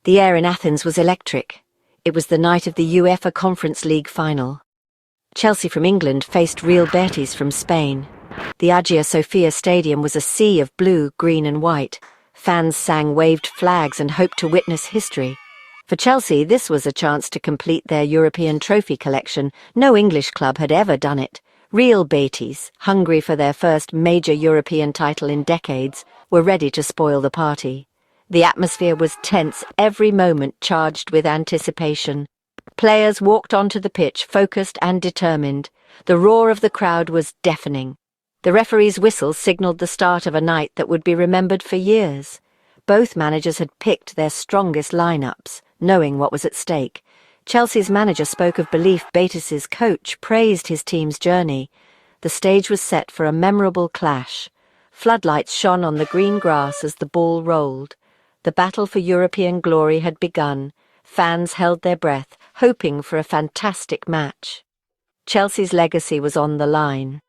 The air in Athens was electric. It was the night of the uefaconferenceleague final. Chelsea from England faced Real Betis from Spain. The Hagia Sophia Stadium was a sea of blue, green and white. Fans sang waved flags and hoped to witness history. For Chelsea, this was a chance to complete their European trophy collection. No English club had ever done it. Real Betis, hungry for their first major European title in decades, were ready to spoil the party. The atmosphere was tense, every moment charged with anticipation. Players walked onto the pitch, focused and determined. The roar of the crowd was deafening. The referee's whistle signalled the start of a night that would be remembered for years. Both managers had picked their strongest lineups, knowing what was at stake. Chelsea's manager spoke of belief. Betis's coach praised his team's journey. The stage was set for a memorable clash. Floodlights shone on the green grass as the ball rolled. The battle for European glory had begun. Fans held their breath, hoping for a fantastic match. Chelsea's legacy was on the line.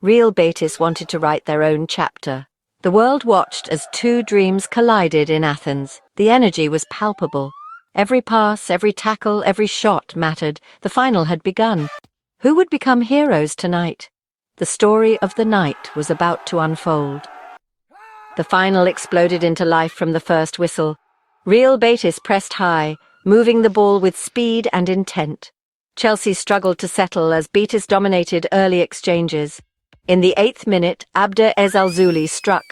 Real Betis wanted to write their own chapter. The world watched as two dreams collided in Athens. The energy was palpable. Every pass, every tackle, every shot mattered. The final had begun. Who would become heroes tonight? The story of the night was about to unfold. The final exploded into life from the first whistle. Real Betis pressed high, moving the ball with speed and intent. Chelsea struggled to settle as Betis dominated early exchanges. In the 8th minute, ezzalzouli struck.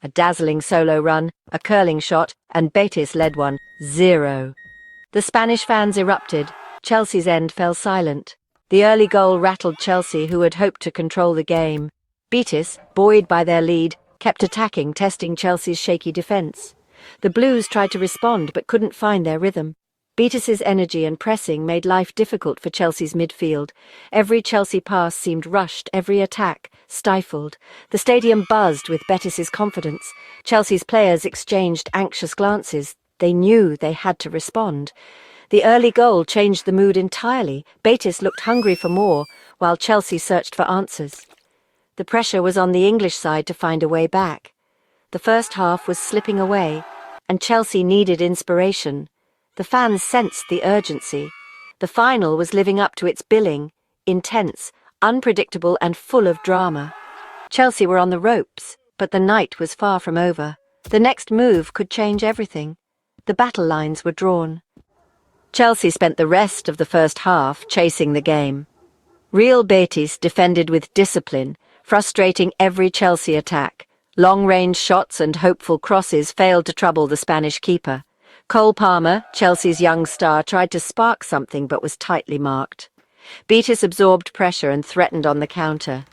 A dazzling solo run, a curling shot, and Betis led 1-0. The Spanish fans erupted. Chelsea's end fell silent. The early goal rattled Chelsea, who had hoped to control the game. Betis, buoyed by their lead, kept attacking, testing Chelsea's shaky defence. The Blues tried to respond but couldn't find their rhythm. Betis's energy and pressing made life difficult for Chelsea's midfield. Every Chelsea pass seemed rushed, every attack stifled. The stadium buzzed with Betis's confidence. Chelsea's players exchanged anxious glances. They knew they had to respond. The early goal changed the mood entirely. Betis looked hungry for more, while Chelsea searched for answers. The pressure was on the English side to find a way back. The first half was slipping away, and Chelsea needed inspiration. The fans sensed the urgency. The final was living up to its billing, intense, unpredictable and full of drama. Chelsea were on the ropes, but the night was far from over. The next move could change everything. The battle lines were drawn. Chelsea spent the rest of the first half chasing the game. Real Betis defended with discipline, frustrating every Chelsea attack. Long-range shots and hopeful crosses failed to trouble the Spanish keeper. Colepalmer, Chelsea's young star, tried to spark something but was tightly marked. Betis absorbed pressure and threatened on the counter.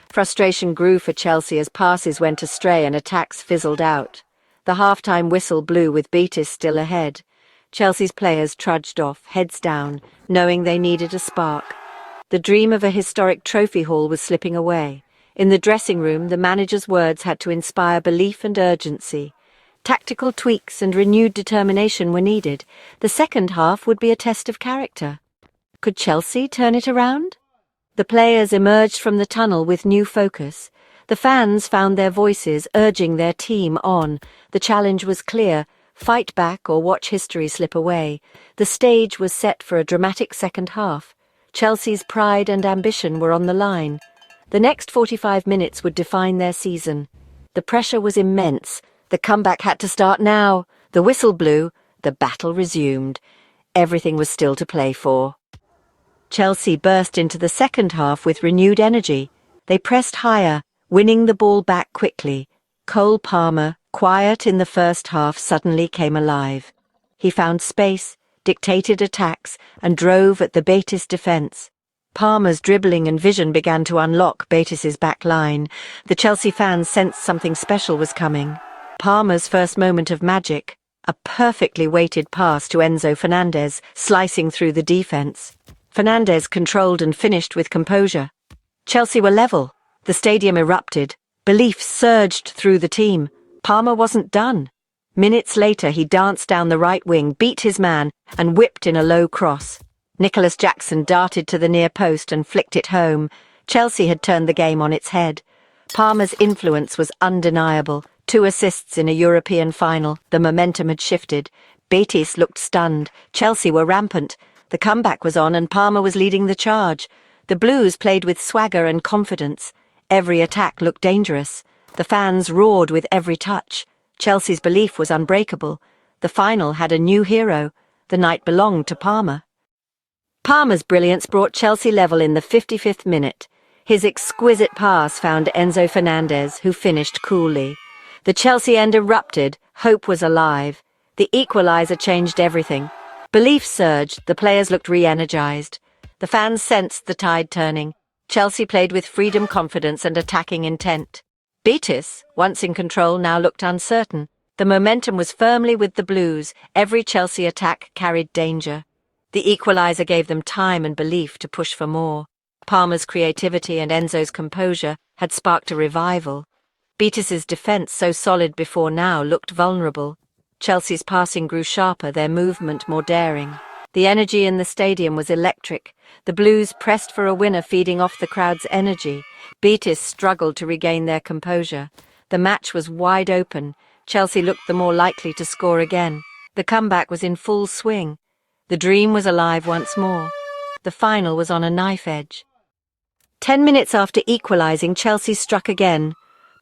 Frustration grew for Chelsea as passes went astray and attacks fizzled out. The half-time whistle blew with Betis still ahead. Chelsea's players trudged off, heads down, knowing they needed a spark. The dream of a historic trophy haul was slipping away. In the dressing room, the manager's words had to inspire belief and urgency. Tactical tweaks and renewed determination were needed. The second half would be a test of character. Could Chelsea turn it around? The players emerged from the tunnel with new focus. The fans found their voices, urging their team on. The challenge was clear: fight back or watch history slip away. The stage was set for a dramatic second half. Chelsea's pride and ambition were on the line. The next 45 minutes would define their season. The pressure was immense. The comeback had to start now. The whistle blew. The battle resumed. Everything was still to play for. Chelsea burst into the second half with renewed energy. They pressed higher, winning the ball back quickly. Colepalmer, quiet in the first half, suddenly came alive. He found space, dictated attacks, and drove at the Betis defence. Palmer's dribbling and vision began to unlock Betis's back line. The Chelsea fans sensed something special was coming. Palmer's first moment of magic, a perfectly weighted pass to Enzo Fernandez, slicing through the defence. Fernandez controlled and finished with composure. Chelsea were level. The stadium erupted. Belief surged through the team. Palmer wasn't done. Minutes later, he danced down the right wing, beat his man, and whipped in a low cross. Nicolasjackson darted to the near post and flicked it home. Chelsea had turned the game on its head. Palmer's influence was undeniable. 2 assists in a European final. The momentum had shifted. Betis looked stunned. Chelsea were rampant. The comeback was on and Palmer was leading the charge. The Blues played with swagger and confidence. Every attack looked dangerous. The fans roared with every touch. Chelsea's belief was unbreakable. The final had a new hero. The night belonged to Palmer. Palmer's brilliance brought Chelsea level in the 55th minute. His exquisite pass found Enzo Fernandez, who finished coolly. The Chelsea end erupted. Hope was alive. The equaliser changed everything. Belief surged. The players looked re-energized. The fans sensed the tide turning. Chelsea played with freedom, confidence and attacking intent. Betis, once in control, now looked uncertain. The momentum was firmly with the Blues. Every Chelsea attack carried danger. The equaliser gave them time and belief to push for more. Palmer's creativity and Enzo's composure had sparked a revival. Betis's defence, so solid before now, looked vulnerable. Chelsea's passing grew sharper, their movement more daring. The energy in the stadium was electric. The Blues pressed for a winner, feeding off the crowd's energy. Betis struggled to regain their composure. The match was wide open. Chelsea looked the more likely to score again. The comeback was in full swing. The dream was alive once more. The final was on a knife edge. 10 minutes after equalising, Chelsea struck again.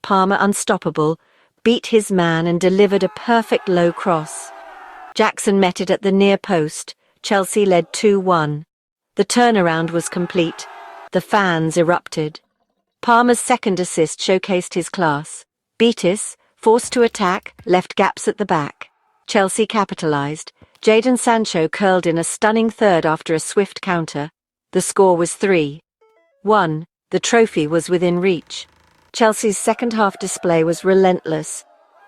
Palmer, unstoppable, beat his man and delivered a perfect low cross. Jackson met it at the near post. Chelsea led 2-1. The turnaround was complete. The fans erupted. Palmer's second assist showcased his class. Betis, forced to attack, left gaps at the back. Chelsea capitalised. Jadon Sancho curled in a stunning third after a swift counter. The score was 3-1. The trophy was within reach. Chelsea's second-half display was relentless.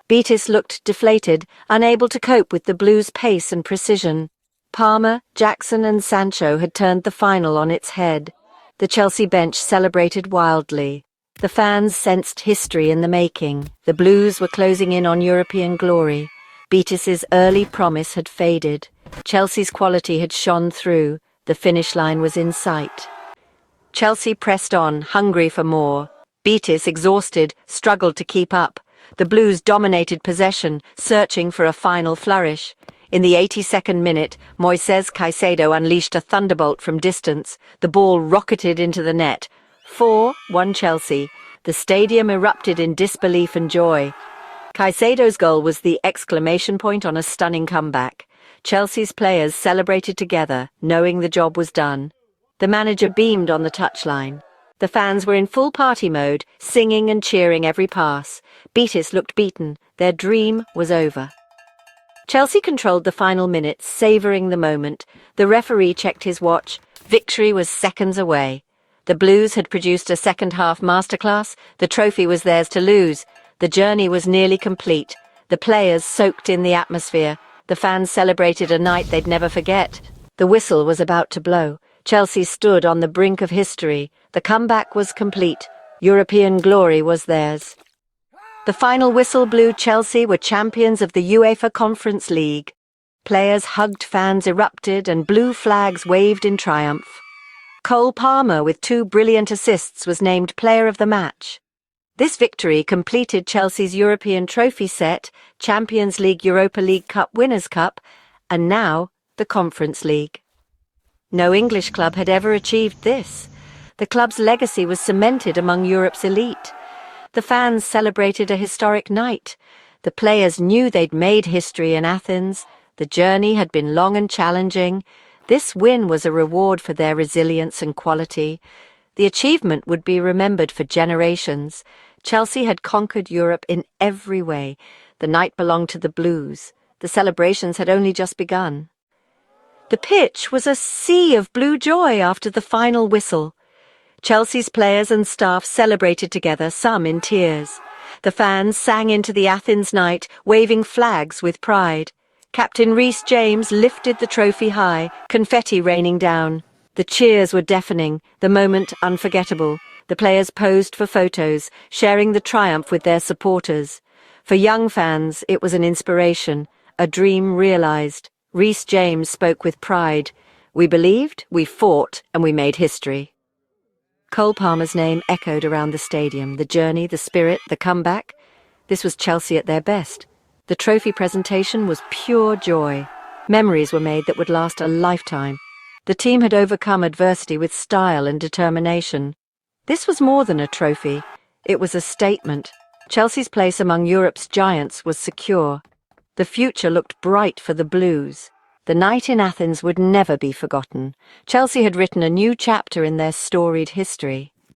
Betis looked deflated, unable to cope with the Blues' pace and precision. Palmer, Jackson and Sancho had turned the final on its head. The Chelsea bench celebrated wildly. The fans sensed history in the making. The Blues were closing in on European glory. Betis's early promise had faded. Chelsea's quality had shone through. The finish line was in sight. Chelsea pressed on, hungry for more. Betis, exhausted, struggled to keep up. The Blues dominated possession, searching for a final flourish. In the 82nd minute, Moises Caicedo unleashed a thunderbolt from distance. The ball rocketed into the net. 4-1 Chelsea. The stadium erupted in disbelief and joy. Caicedo's goal was the exclamation point on a stunning comeback. Chelsea's players celebrated together, knowing the job was done. The manager beamed on the touchline. The fans were in full party mode, singing and cheering every pass. Betis looked beaten. Their dream was over. Chelsea controlled the final minutes, savouring the moment. The referee checked his watch. Victory was seconds away. The Blues had produced a second-half masterclass. The trophy was theirs to lose. The journey was nearly complete. The players soaked in the atmosphere. The fans celebrated a night they'd never forget. The whistle was about to blow. Chelsea stood on the brink of history. The comeback was complete. European glory was theirs. The final whistle blew. Chelsea were champions of the uefaconferenceleague. Players hugged, fans erupted, and blue flags waved in triumph. Colepalmer, with 2 brilliant assists, was named player of the match. This victory completed Chelsea's European trophy set, Champions League, Europa League Cup, Winners' Cup, and now the Conference League. No English club had ever achieved this. The club's legacy was cemented among Europe's elite. The fans celebrated a historic night. The players knew they'd made history in Athens. The journey had been long and challenging. This win was a reward for their resilience and quality. The achievement would be remembered for generations. Chelsea had conquered Europe in every way. The night belonged to the Blues. The celebrations had only just begun. The pitch was a sea of blue joy after the final whistle. Chelsea's players and staff celebrated together, some in tears. The fans sang into the Athens night, waving flags with pride. Captain Reece James lifted the trophy high, confetti raining down. The cheers were deafening, the moment unforgettable. The players posed for photos, sharing the triumph with their supporters. For young fans, it was an inspiration, a dream realised. Reece James spoke with pride. We believed, we fought, and we made history. Colepalmer's name echoed around the stadium. The journey, the spirit, the comeback. This was Chelsea at their best. The trophy presentation was pure joy. Memories were made that would last a lifetime. The team had overcome adversity with style and determination. This was more than a trophy. It was a statement. Chelsea's place among Europe's giants was secure. The future looked bright for the Blues. The night in Athens would never be forgotten. Chelsea had written a new chapter in their storied history.